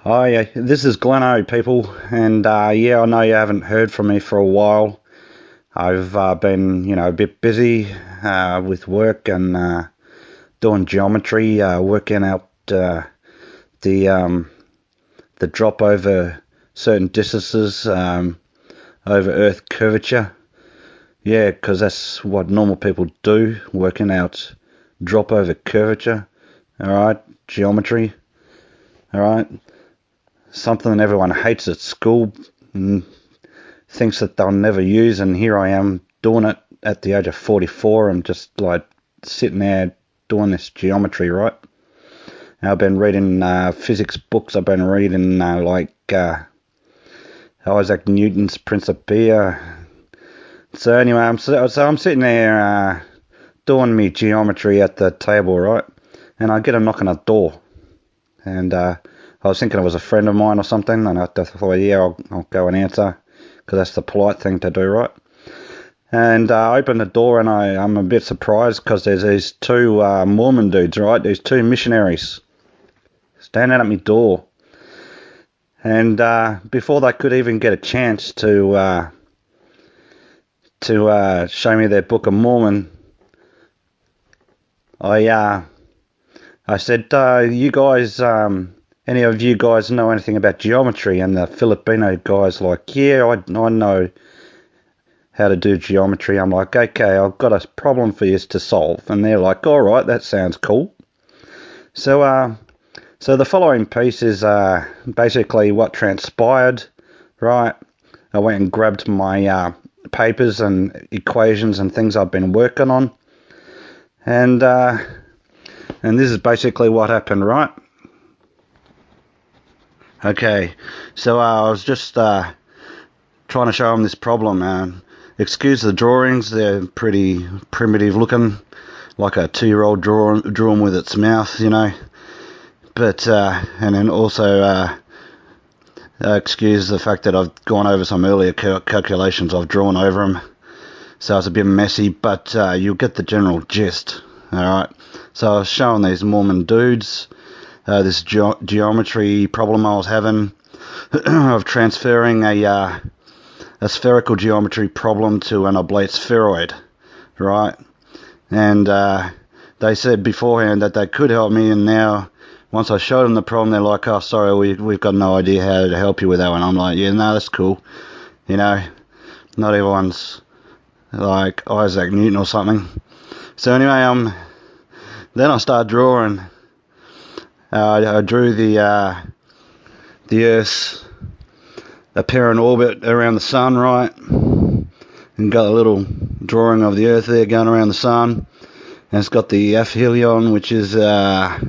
Hi, this is N.W.O, people, and yeah, I know you haven't heard from me for a while. I've been, a bit busy with work and doing geometry, working out the drop over certain distances over Earth curvature. Yeah, because that's what normal people do, working out drop over curvature. All right, geometry. All right. Something that everyone hates at school and thinks that they'll never use, and here I am doing it at the age of 44. I'm just like sitting there doing this geometry, right? And I've been reading physics books. I've been reading Isaac Newton's Principia. So anyway, I'm sitting there doing me geometry at the table, right? And I get a knock on the door, and I was thinking it was a friend of mine or something, and I thought, yeah, I'll go and answer, because that's the polite thing to do, right? And I open the door, and I'm a bit surprised, because there's these two Mormon dudes, right? These two missionaries standing at my door. And before they could even get a chance to show me their Book of Mormon, I said, you guys, any of you guys know anything about geometry? And the Filipino guy's like, yeah, I know how to do geometry. I'm like, okay, I've got a problem for you to solve. And they're like, all right, that sounds cool. So the following piece is basically what transpired, right? I went and grabbed my papers and equations and things I've been working on. And this is basically what happened, right? Okay, so I was just trying to show them this problem. Excuse the drawings, they're pretty primitive looking, like a 2-year-old drawn with its mouth, But, and then also excuse the fact that I've gone over some earlier calculations, I've drawn over them. So it's a bit messy, but you'll get the general gist, alright? So I was showing these Mormon dudes this geometry problem I was having of transferring a spherical geometry problem to an oblate spheroid, right? And they said beforehand that they could help me, and now once I showed them the problem, they're like, oh, sorry, we've got no idea how to help you with that one. I'm like, yeah, no, that's cool. Not everyone's like Isaac Newton or something. So anyway, then I started drawing. I drew the Earth's apparent orbit around the sun, right? And got a little drawing of the Earth there going around the sun. And it's got the aphelion, which is the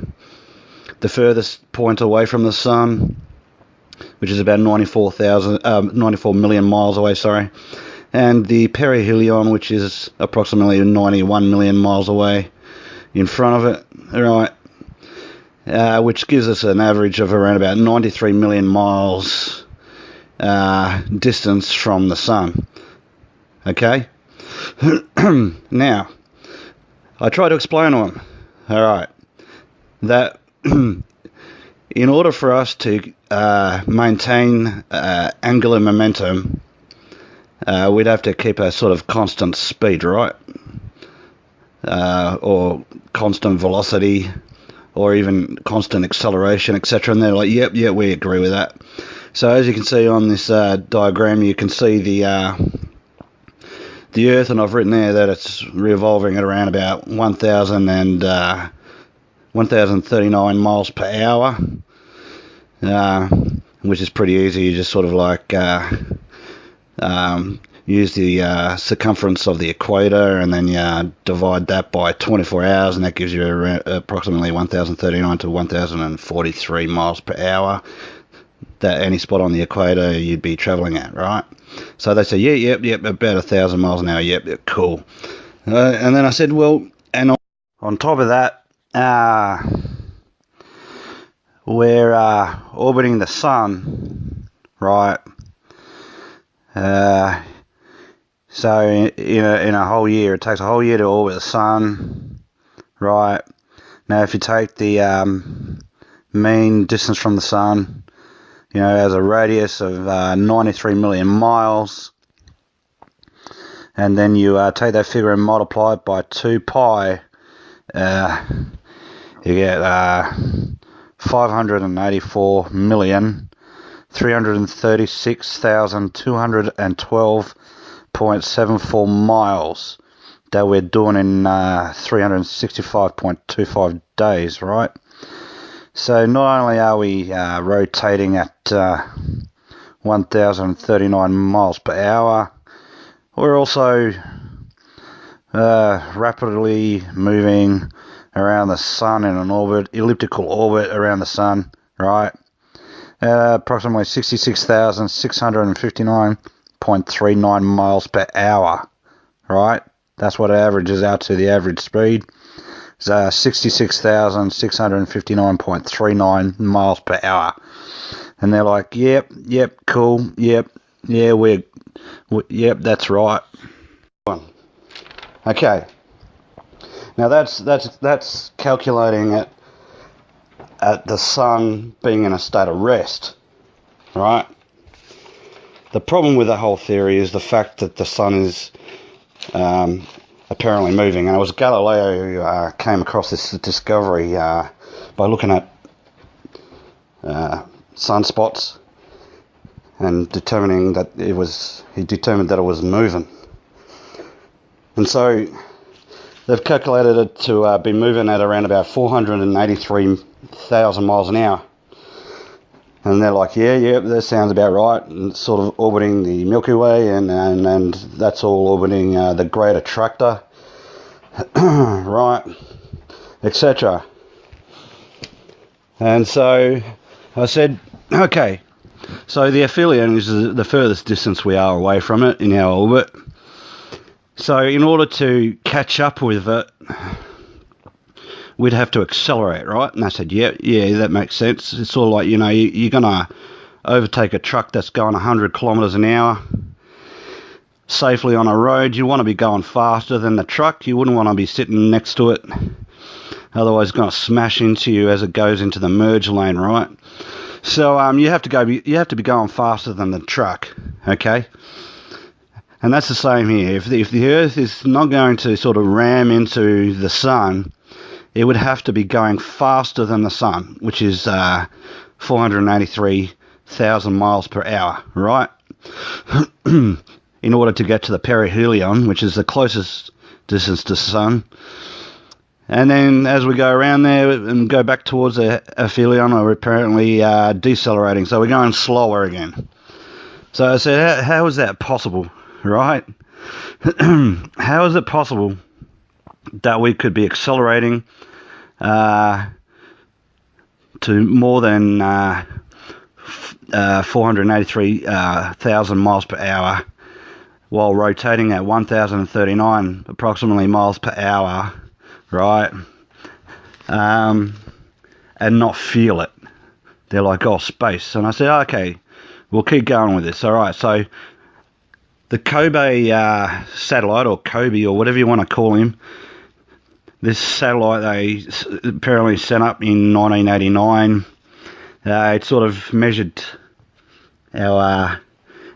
furthest point away from the sun, which is about 94 million miles away, sorry. And the perihelion, which is approximately 91 million miles away in front of it, right? Which gives us an average of around about 93 million miles distance from the sun. Okay? Now, I try to explain to them, alright, that in order for us to maintain angular momentum, we'd have to keep a sort of constant speed, right? Or constant velocity, or even constant acceleration, etc. And they're like, yep, we agree with that. So as you can see on this diagram, you can see the Earth, and I've written there that it's revolving at around about 1,039 miles per hour, which is pretty easy. You just sort of like use the circumference of the equator, and then you divide that by 24 hours, and that gives you approximately 1,039 to 1,043 miles per hour. That any spot on the equator you'd be traveling at, right? So they say, yep, about 1,000 miles an hour, yep, cool. And then I said, well, and on top of that, we're orbiting the sun, right? So in a whole year, it takes a whole year to orbit the sun, right? Now, if you take the mean distance from the sun you know, has a radius of 93 million miles. And then you take that figure and multiply it by 2 pi. You get 584,336,212.74 miles that we're doing in 365.25 days, right? So not only are we rotating at 1,039 miles per hour, we're also rapidly moving around the sun in an elliptical orbit around the sun, right? Approximately 66,659.39 miles per hour, right? That's what it averages out to, the average speed. It's 66,659.39 miles per hour. And they're like, yep, cool, yep, yeah, yep, that's right. Okay. Now that's calculating it at the sun being in a state of rest, right? The problem with the whole theory is the fact that the sun is apparently moving, and it was Galileo who came across this discovery by looking at sunspots and determining that he determined that it was moving. And so they've calculated it to be moving at around about 483,000 miles an hour. And they're like, yeah, that sounds about right. And it's sort of orbiting the Milky Way, and that's all orbiting the Great Attractor, right, etc. And so I said, okay, so the aphelion is the furthest distance we are away from it in our orbit. So in order to catch up with it, we'd have to accelerate, right? And I said, yeah, that makes sense. It's sort of like, you know, you're going to overtake a truck that's going 100 kilometres an hour safely on a road. You want to be going faster than the truck. You wouldn't want to be sitting next to it. Otherwise, it's going to smash into you as it goes into the merge lane, right? So you have to be going faster than the truck, okay? And that's the same here. If the Earth is not going to sort of ram into the sun, it would have to be going faster than the sun, which is 483,000 miles per hour, right? In order to get to the perihelion, which is the closest distance to the sun. And then as we go around there and go back towards the aphelion, we're apparently decelerating. So we're going slower again. So I said, how is that possible, right? How is it possible that we could be accelerating to more than 483,000 miles per hour while rotating at 1,039 approximately miles per hour, right? And not feel it? They're like, oh, space. And I said, okay, we'll keep going with this. All right, so the Kobe satellite, or Kobe, or whatever you want to call him, this satellite they apparently sent up in 1989. It sort of measured our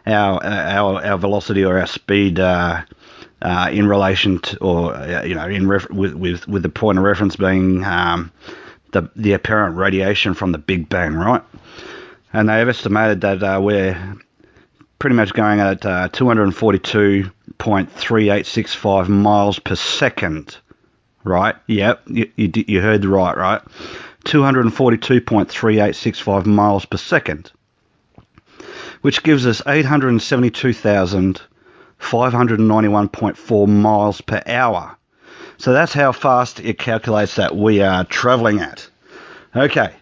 velocity or our speed in relation to, or you know, with the point of reference being the apparent radiation from the Big Bang, right? And they have estimated that we're pretty much going at 242.3865 miles per second, right? Yep, you heard right? 242.3865 miles per second, which gives us 872,591.4 miles per hour. So that's how fast it calculates that we are travelling at. Okay,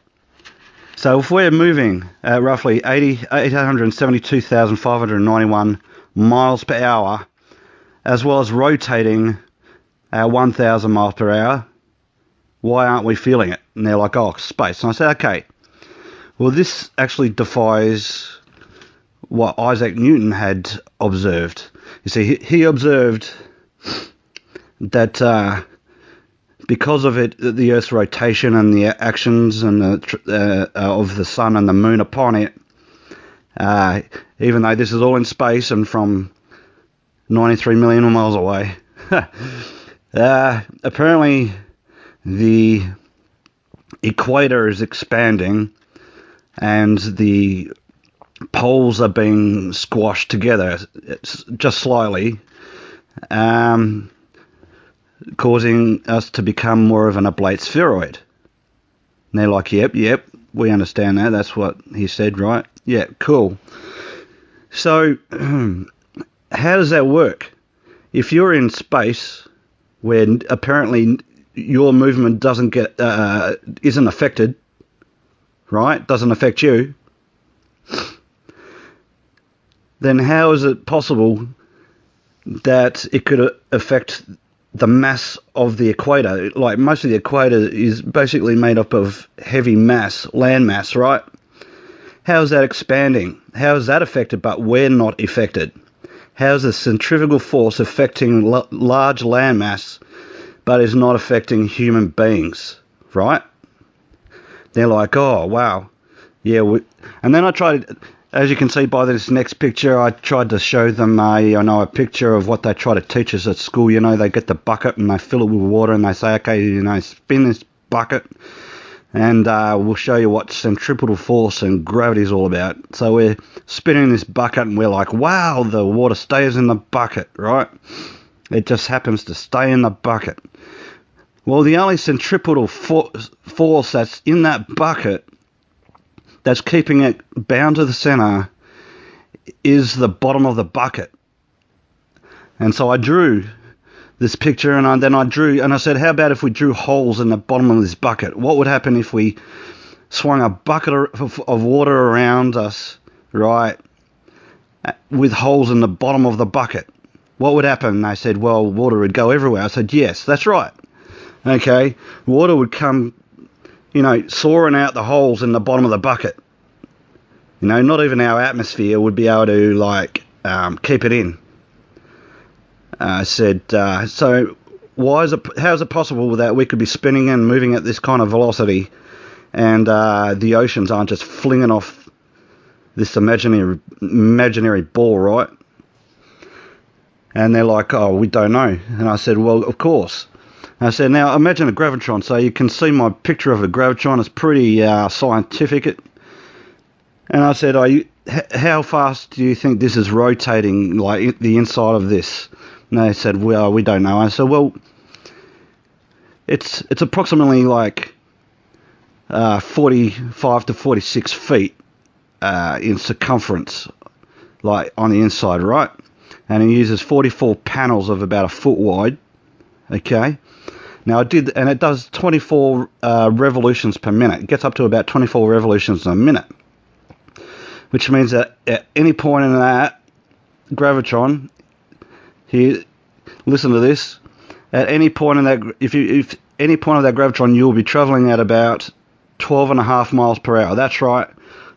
so if we're moving at roughly 872,591 miles per hour, as well as rotating at 1,000 miles per hour, why aren't we feeling it? And they're like, oh, space. And I said, okay, well, this actually defies what Isaac Newton had observed. You see, he observed that because of the Earth's rotation and the actions and of the sun and the moon upon it, even though this is all in space and from 93 million miles away. Apparently the equator is expanding and the poles are being squashed together, it's just slightly, causing us to become more of an oblate spheroid. And they're like, yep, we understand that. That's what he said, right? Yeah, cool. So how does that work? If you're in space where apparently your movement doesn't get isn't affected, right? Doesn't affect you, then how is it possible that it could affect the mass of the equator? Like, most of the equator is basically made up of heavy mass, land mass, right? How is that expanding? How is that affected, but we're not affected? How is the centrifugal force affecting large landmass, but is not affecting human beings, right? They're like, oh, wow. Yeah, and then I tried, as you can see by this next picture, I tried to show them a picture of what they try to teach us at school. You know, they get the bucket and they fill it with water and they say, okay, you know, spin this bucket and we'll show you what centripetal force and gravity is all about. So we're spinning this bucket and we're like, wow, the water stays in the bucket, right? It just happens to stay in the bucket. Well, the only centripetal force that's in that bucket that's keeping it bound to the center is the bottom of the bucket. And so I drew this picture, and then I said, how about if we drew holes in the bottom of this bucket? What would happen if we swung a bucket of water around us, right, with holes in the bottom of the bucket? What would happen? And they said, well, water would go everywhere. I said, yes, that's right. Okay, water would come, you know, soaring out the holes in the bottom of the bucket. You know, not even our atmosphere would be able to, like, keep it in. I said, so how is it possible that we could be spinning and moving at this kind of velocity and the oceans aren't just flinging off this imaginary ball, right? And they're like, oh, we don't know. And I said, well, of course. I said, now imagine a gravitron. So you can see my picture of a gravitron. It's pretty scientific. And I said, how fast do you think this is rotating, like the inside of this? And they said, well, we don't know. I said, well, it's approximately like 45 to 46 feet in circumference, like on the inside, right? And it uses 44 panels of about a foot wide. Okay. Now it does 24 revolutions per minute. It gets up to about 24 revolutions a minute, which means that at any point in that gravitron, here, listen to this. At any point in that, if any point of that gravitron, you'll be traveling at about 12.5 miles per hour. That's right,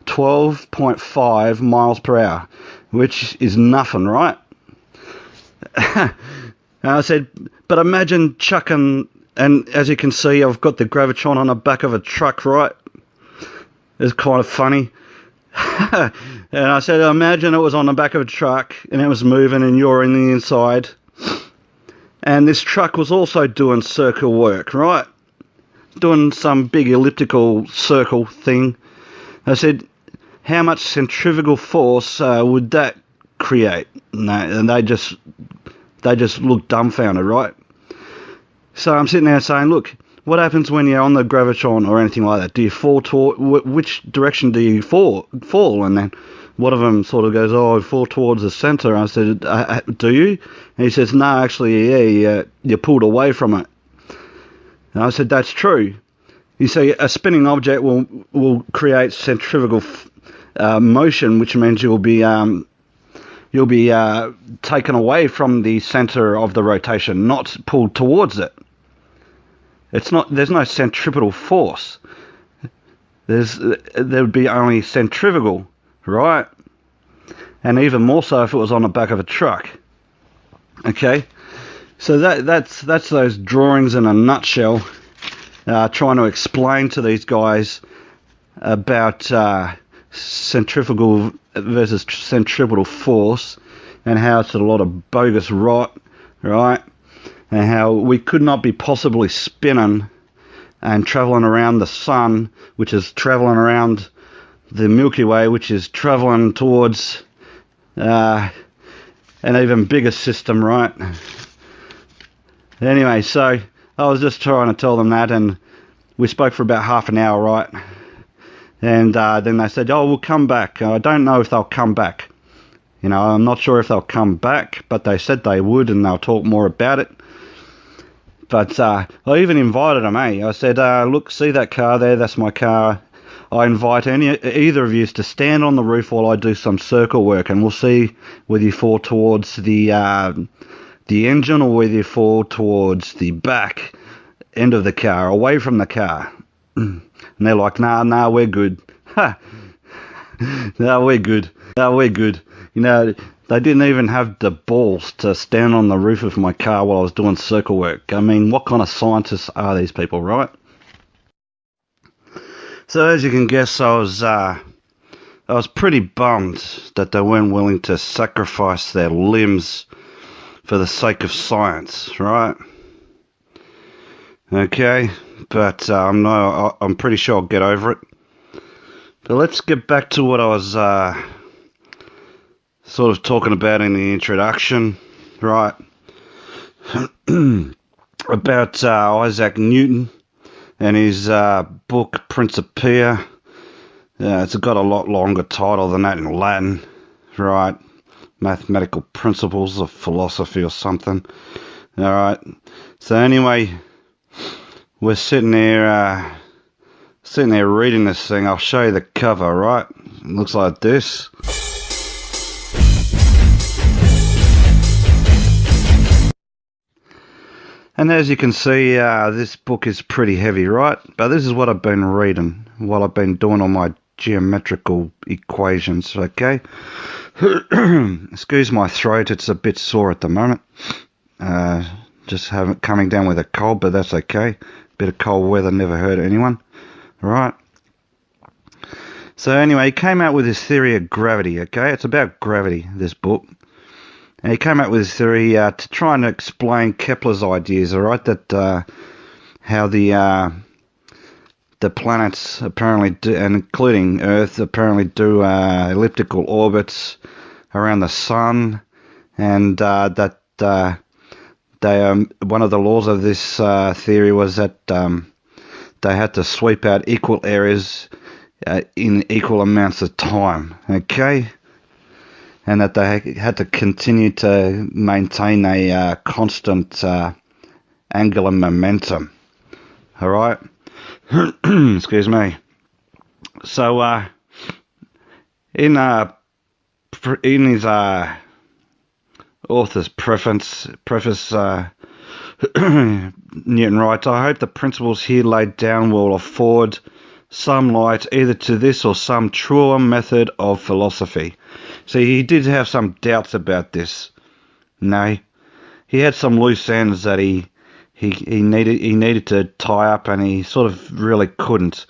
12.5 miles per hour, which is nothing, right? And I said, but imagine chucking, and as you can see, I've got the gravitron on the back of a truck, right? It's kind of funny. And I said, imagine it was on the back of a truck and it was moving and you're in the inside. And this truck was also doing circle work, right? Doing some big elliptical circle thing. I said, how much centrifugal force would that create? And they just looked dumbfounded, right? So I'm sitting there saying, look, what happens when you're on the gravitron or anything like that? Do you fall which direction do you fall? And then one of them sort of goes, oh, I fall towards the center. I said, do you? And he says, no, actually, yeah, you're pulled away from it. And I said, that's true. You see, a spinning object will create centrifugal motion, which means you'll be taken away from the center of the rotation, not pulled towards it. There's no centripetal force. There would be only centrifugal, right? And even more so if it was on the back of a truck. Okay, so that's those drawings in a nutshell. Trying to explain to these guys about centrifugal versus centripetal force, and how it's a lot of bogus rot, right? And how we could not be possibly spinning and traveling around the sun, which is traveling around the Milky Way, which is traveling towards an even bigger system, right? Anyway, so I was just trying to tell them that, and we spoke for about half an hour, right? And then they said, oh, we'll come back. I don't know if they'll come back. You know, I'm not sure if they'll come back, but they said they would, and they'll talk more about it. But I even invited them, I said, look, see that car there? That's my car. I invite either of you to stand on the roof while I do some circle work, and we'll see whether you fall towards the engine or whether you fall towards the back end of the car, away from the car. And they're like, nah, we're good. Ha! No, we're good. No, we're good. You know, they didn't even have the balls to stand on the roof of my car while I was doing circle work. I mean, what kind of scientists are these people, right? So as you can guess, I was pretty bummed that they weren't willing to sacrifice their limbs for the sake of science, right? Okay, but no, I'm pretty sure I'll get over it. But let's get back to what I was sort of talking about in the introduction, right? About Isaac Newton and his book Principia. It's got a lot longer title than that in Latin, right? Mathematical Principles of Philosophy or something. All right. So anyway, we're sitting there reading this thing. I'll show you the cover, right? It looks like this. And as you can see, this book is pretty heavy, right? But this is what I've been reading while I've been doing all my geometrical equations, okay? Excuse my throat, it's a bit sore at the moment. Just coming down with a cold, but that's okay. Bit of cold weather never hurt anyone, right? So anyway, he came out with his theory of gravity, okay? It's about gravity, this book. And he came up with his theory to try and explain Kepler's ideas, all right? That how the planets apparently do, and including Earth, apparently do elliptical orbits around the sun, and that one of the laws of this theory was that they had to sweep out equal areas in equal amounts of time, okay? And that they had to continue to maintain a constant angular momentum. All right? Excuse me. So, in his author's preface, Newton writes, I hope the principles here laid down will afford some light either to this or some truer method of philosophy. See, he did have some doubts about this. No, he had some loose ends that he needed to tie up, and he sort of really couldn't.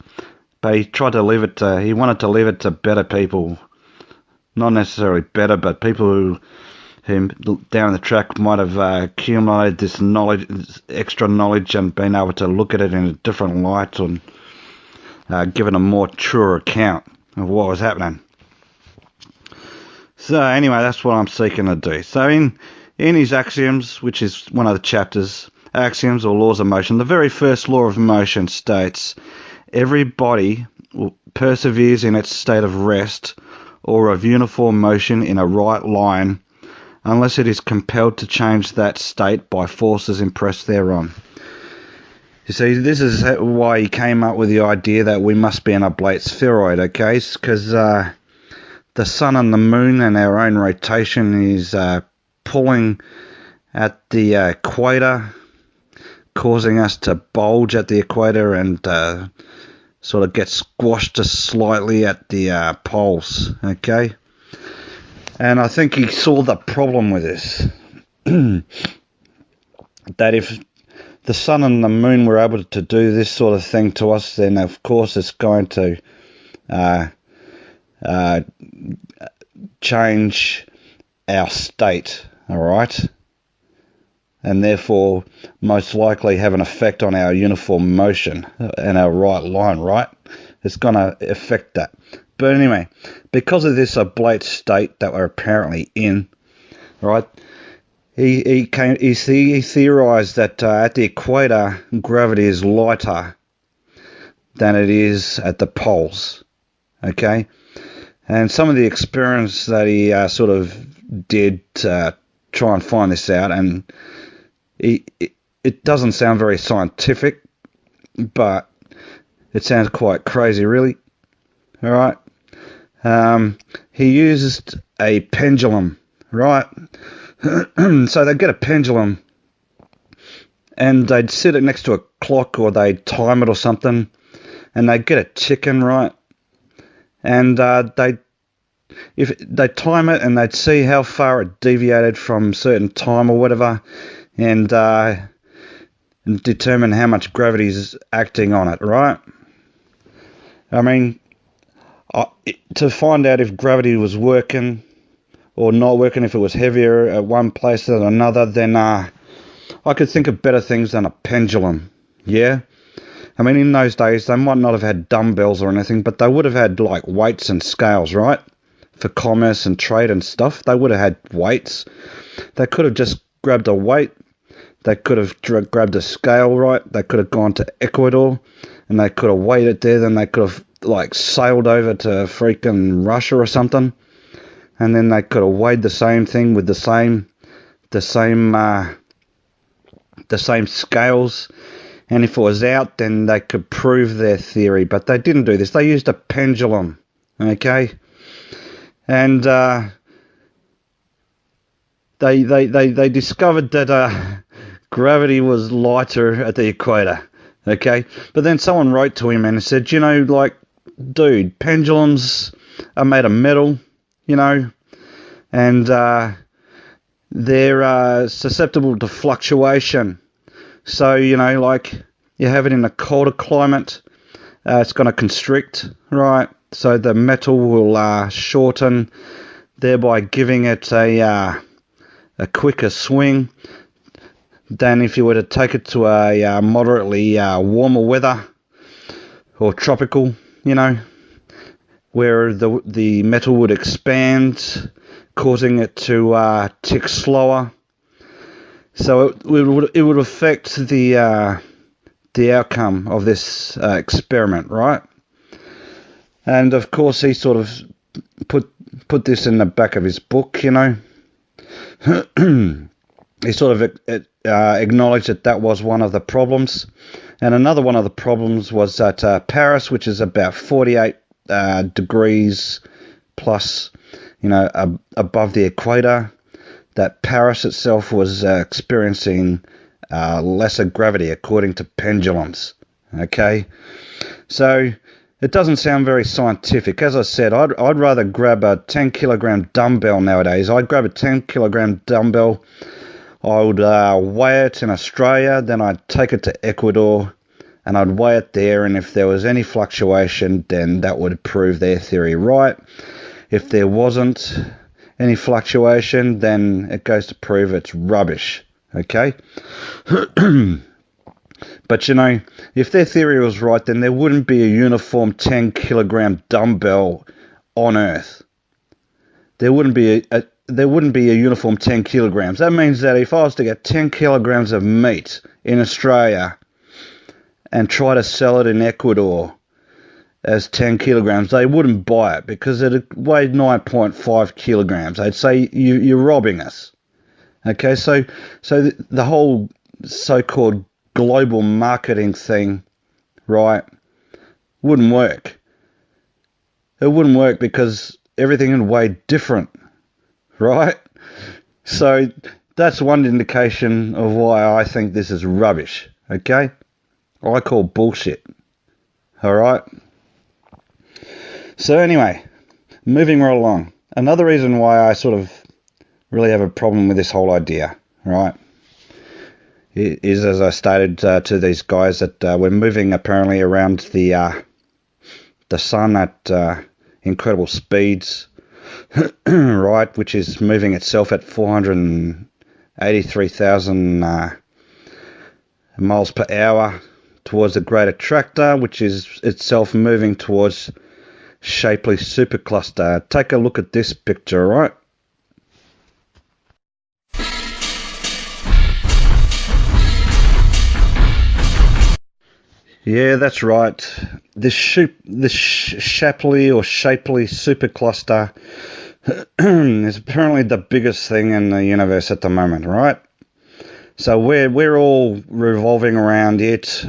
But he tried to leave it to, he wanted to leave it to better people, not necessarily better, but people who down the track might have accumulated this knowledge, this extra knowledge, and been able to look at it in a different light and given a more truer account of what was happening. So anyway, that's what I'm seeking to do. So in his axioms, which is one of the chapters, axioms or laws of motion, the very first law of motion states, every body perseveres in its state of rest or of uniform motion in a right line unless it is compelled to change that state by forces impressed thereon. You see, this is why he came up with the idea that we must be an oblate spheroid, okay? Because the sun and the moon and our own rotation is pulling at the equator, causing us to bulge at the equator and sort of get squashed just slightly at the poles, okay? And I think he saw the problem with this. That if the sun and the moon were able to do this sort of thing to us, then of course it's going to uh, change our state, all right, and therefore most likely have an effect on our uniform motion and our right line, right? It's going to affect that. But anyway, because of this oblate state that we're apparently in, right, he theorized that at the equator, gravity is lighter than it is at the poles, okay? And some of the experiments that he sort of did to try and find this out, and it doesn't sound very scientific, but it sounds quite crazy, really. All right. He used a pendulum, right? So they'd get a pendulum and they'd sit it next to a clock, or they'd time it or something, and they'd get a chicken, right? And if they time it, and they'd see how far it deviated from certain time or whatever, and determine how much gravity is acting on it, right? I mean, to find out if gravity was working or not working, if it was heavier at one place than another, then I could think of better things than a pendulum, yeah? I mean, in those days, they might not have had dumbbells or anything, but they would have had, like, weights and scales, right? For commerce and trade and stuff, they would have had weights. They could have just grabbed a weight. They could have grabbed a scale, right? They could have gone to Ecuador, and they could have weighed it there. Then they could have, like, sailed over to freaking Russia or something, and then they could have weighed the same thing with the same scales. And if it was out, then they could prove their theory. But they didn't do this. They used a pendulum, okay? And they discovered that gravity was lighter at the equator, okay? But then someone wrote to him and said, like, dude, pendulums are made of metal, and they're susceptible to fluctuation. So, like, you have it in a colder climate, it's going to constrict, right? So the metal will shorten, thereby giving it a quicker swing than if you were to take it to a moderately warmer weather or tropical, where the metal would expand, causing it to tick slower. So it would affect the outcome of this experiment, right? And of course, he sort of put this in the back of his book, He sort of acknowledged that was one of the problems. And another one of the problems was that Paris, which is about 48 degrees plus, above the equator, that Paris itself was experiencing lesser gravity according to pendulums, okay? So it doesn't sound very scientific. As I said, I'd rather grab a 10-kilogram dumbbell nowadays. I'd grab a 10-kilogram dumbbell, I would weigh it in Australia, then I'd take it to Ecuador, and I'd weigh it there, and if there was any fluctuation, then that would prove their theory right. If there wasn't any fluctuation, then it goes to prove it's rubbish, okay? But, if their theory was right, then there wouldn't be a uniform 10-kilogram dumbbell on Earth. There wouldn't be a uniform 10 kilograms. That means that if I was to get 10 kilograms of meat in Australia and try to sell it in Ecuador as 10 kilograms, they wouldn't buy it because it weighed 9.5 kilograms. They'd say, you're robbing us. Okay, so the whole so-called global marketing thing, right, wouldn't work. It wouldn't work because everything would weigh different, right? So that's one indication of why I think this is rubbish, okay? I call bullshit, all right? So anyway, moving right along. Another reason why I sort of really have a problem with this whole idea, right, is, as I stated to these guys, that we're moving apparently around the sun at incredible speeds, right, which is moving itself at 483,000 miles per hour towards the great attractor, which is itself moving towards Shapley supercluster. Take a look at this picture, right? Yeah, that's right. This Shapley or Shapley supercluster is apparently the biggest thing in the universe at the moment, right? So we're all revolving around it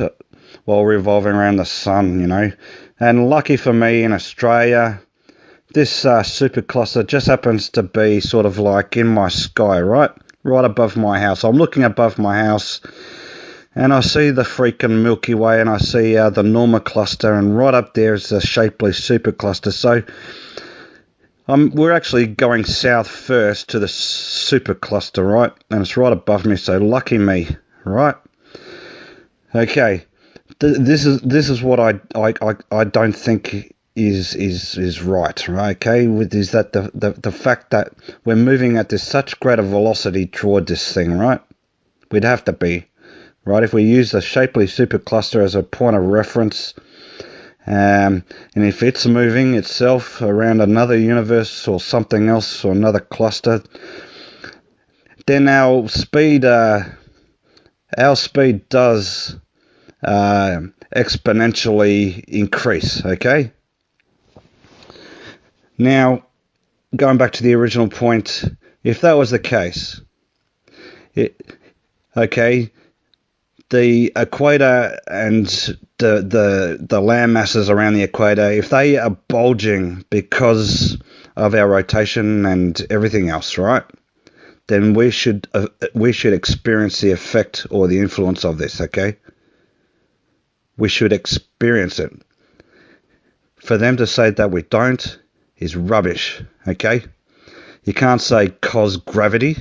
while revolving around the sun, you know. And lucky for me in Australia, this supercluster just happens to be sort of like in my sky, right? Right above my house. I'm looking above my house and I see the freaking Milky Way and I see the Norma cluster, and right up there is the Shapley supercluster. So we're actually going south first to the supercluster, right? And it's right above me, so lucky me, right? Okay, this is what I don't think is right, okay? Is that the fact that we're moving at this such greater velocity toward this thing, right? We'd have to be. Right, if we use the Shapley supercluster as a point of reference, and if it's moving itself around another universe or something else or another cluster, then our speed does exponentially increase. Okay. Now, going back to the original point, if that was the case, okay, the equator and the land masses around the equator, if they are bulging because of our rotation and everything else, right, then we should experience the effect or the influence of this, okay? We should experience it. For them to say that we don't is rubbish, okay? You can't say cause gravity,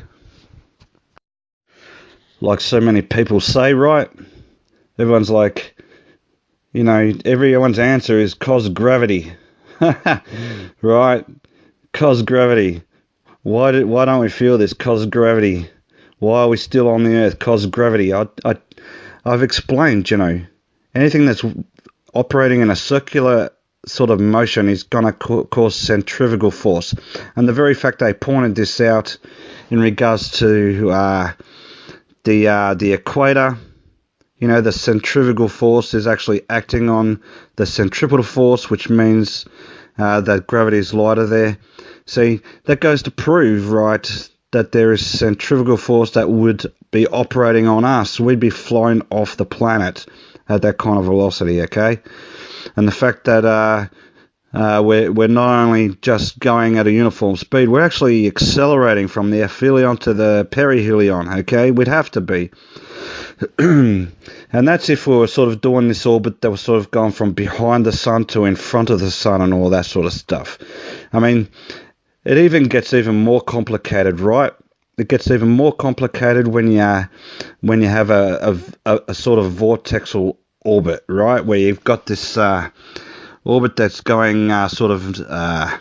like so many people say, right? Everyone's like, you know, everyone's answer is cause gravity. Right? Cause gravity. Why don't we feel this cause gravity? Why are we still on the earth? Cause gravity. I've explained, you know, anything that's operating in a circular sort of motion is going to cause centrifugal force. And the very fact they pointed this out in regards to the equator, you know, the centrifugal force is actually acting on the centripetal force, which means that gravity is lighter there. See, that goes to prove, right, that there is centrifugal force that would be operating on us. We'd be flying off the planet at that kind of velocity, okay? And the fact that we're not only just going at a uniform speed, we're actually accelerating from the aphelion to the perihelion, okay? We'd have to be. And that's if we were sort of doing this orbit that was sort of going from behind the sun to in front of the sun and all that sort of stuff. I mean, it even gets even more complicated, right? It gets even more complicated when you have a sort of vortexal orbit, right? Where you've got this orbit that's going sort of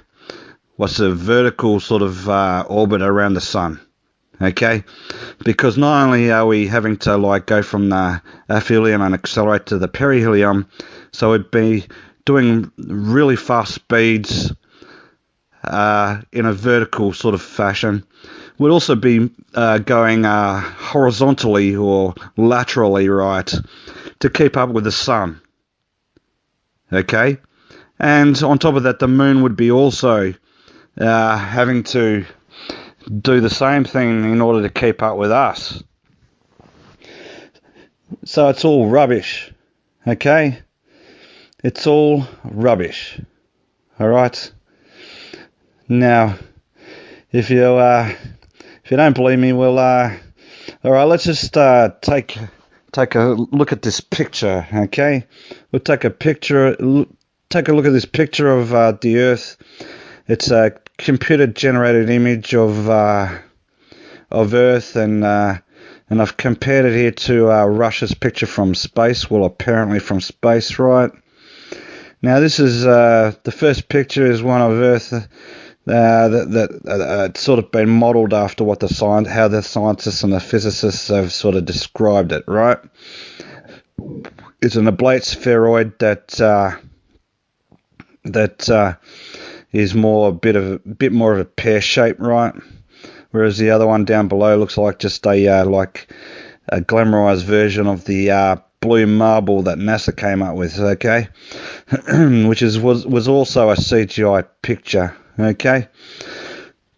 what's a vertical sort of orbit around the sun. Okay, because not only are we having to like go from the aphelion and accelerate to the perihelion, so we'd be doing really fast speeds in a vertical sort of fashion. We'd also be going horizontally or laterally, right, to keep up with the sun. Okay, and on top of that, the moon would be also having to do the same thing in order to keep up with us. So it's all rubbish, okay? It's all rubbish, all right? Now, if you don't believe me, well, all right, let's just take a look at this picture, okay? We'll take a look at this picture of the Earth. It's a computer-generated image of Earth, and I've compared it here to Russia's picture from space. Well, apparently from space, right? Now this is the first picture is one of Earth that sort of been modelled after what how the scientists and the physicists have sort of described it, right? It's an oblate spheroid that is more a bit more of a pear shape, right? Whereas the other one down below looks like just a like a glamorized version of the blue marble that NASA came up with, okay? Which was also a CGI picture, okay?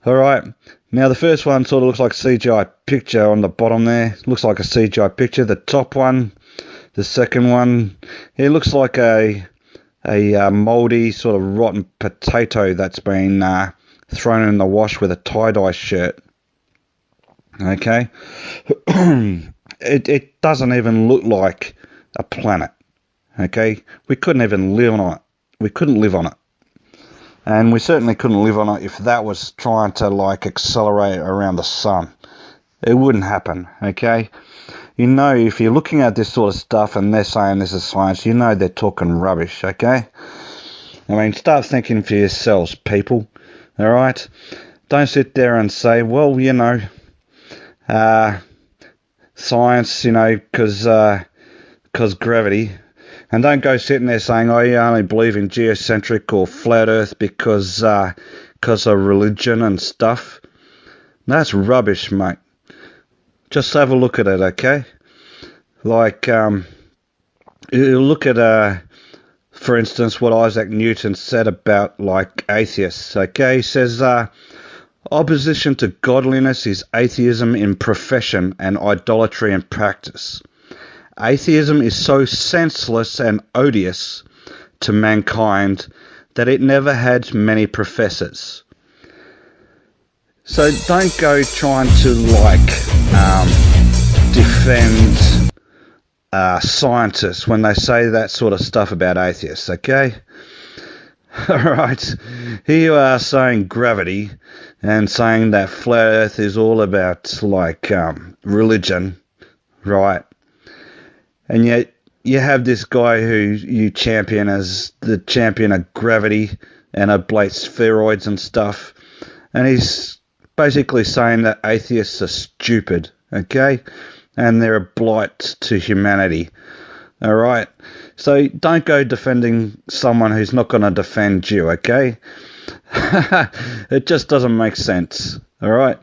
All right. Now the first one sort of looks like a CGI picture on the bottom there. Looks like a CGI picture. The top one, the second one, it looks like a mouldy sort of rotten potato that's been thrown in the wash with a tie-dye shirt. Okay. It doesn't even look like a planet. Okay. We couldn't even live on it. We couldn't live on it. And we certainly couldn't live on it if that was trying to like accelerate around the sun. It wouldn't happen, okay? You know, if you're looking at this sort of stuff and they're saying this is science, you know they're talking rubbish, okay? I mean, start thinking for yourselves, people, all right? Don't sit there and say, well, you know, science, you know, because gravity. And don't go sitting there saying, oh, you only believe in geocentric or flat earth because of religion and stuff. That's rubbish, mate. Just have a look at it, okay? Like, you look at, for instance, what Isaac Newton said about, like, atheists, okay? He says, opposition to godliness is atheism in profession and idolatry in practice. Atheism is so senseless and odious to mankind that it never had many professors. So don't go trying to defend scientists when they say that sort of stuff about atheists, okay? Alright, here you are saying gravity and saying that flat earth is all about religion, right? And yet you have this guy who you champion as the champion of gravity and oblate spheroids and stuff. And he's basically saying that atheists are stupid, okay? And they're a blight to humanity, all right? So don't go defending someone who's not going to defend you, okay? It just doesn't make sense, all right?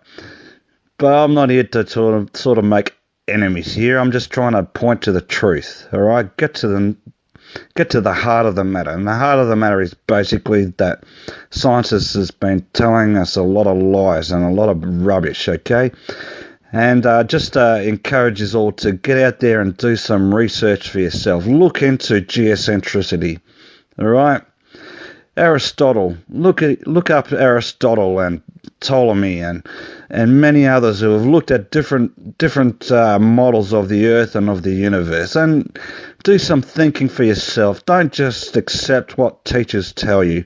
But I'm not here to sort of make enemies here. I'm just trying to point to the truth, all right? Get to the heart of the matter. And the heart of the matter is basically that science has been telling us a lot of lies and a lot of rubbish, okay? And just encourage us all to get out there and do some research for yourself. Look into geocentricity, all right? Aristotle, look up Aristotle and Ptolemy and many others who have looked at different models of the Earth and of the universe, and do some thinking for yourself. Don't just accept what teachers tell you,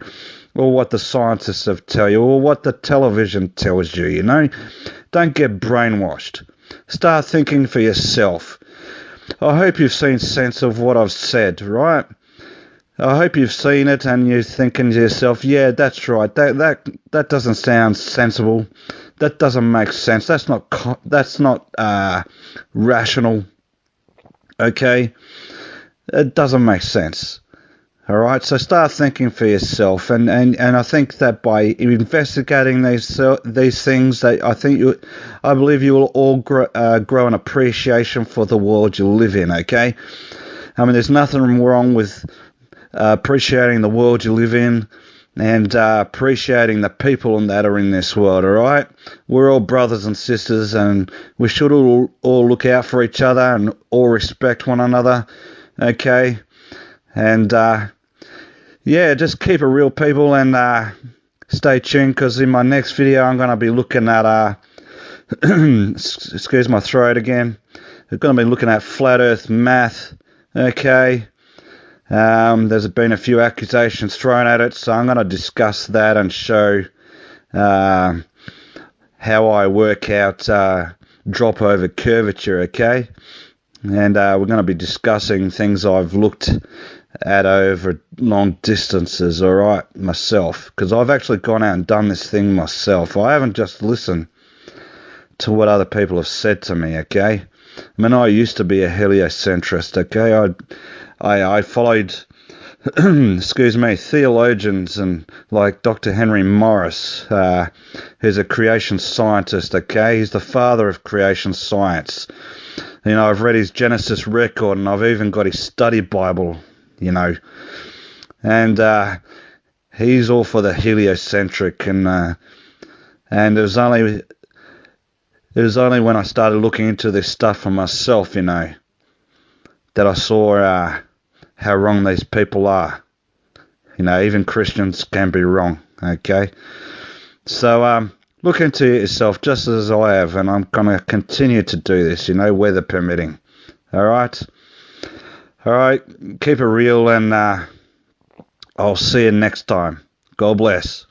or what the scientists have tell you, or what the television tells you. You know, don't get brainwashed. Start thinking for yourself. I hope you've seen sense of what I've said, right? I hope you've seen it and you're thinking to yourself, yeah, that's right. That doesn't sound sensible. That doesn't make sense. That's not rational. Okay, it doesn't make sense. All right, so start thinking for yourself, and I think that by investigating these things, I believe you will all grow an appreciation for the world you live in. Okay, I mean, there's nothing wrong with appreciating the world you live in and appreciating the people that are in this world, all right? We're all brothers and sisters, and we should all look out for each other and all respect one another, okay? And, yeah, just keep it real, people, and stay tuned, because in my next video I'm going to be looking at, excuse my throat again, I'm going to be looking at flat earth math, okay? There's been a few accusations thrown at it, so I'm going to discuss that and show how I work out drop over curvature, okay? And we're going to be discussing things I've looked at over long distances, all right, myself, because I've actually gone out and done this thing myself. I haven't just listened to what other people have said to me, okay? I mean, I used to be a heliocentrist, okay? I followed, excuse me, theologians and like Dr. Henry Morris, who's a creation scientist, okay? He's the father of creation science. You know, I've read his Genesis record and I've even got his study Bible, you know. And he's all for the heliocentric, and it was only when I started looking into this stuff for myself, you know, that I saw how wrong these people are. You know, even Christians can be wrong, okay? So look into it yourself just as I have, and I'm going to continue to do this, you know, weather permitting. All right? All right, keep it real, and I'll see you next time. God bless.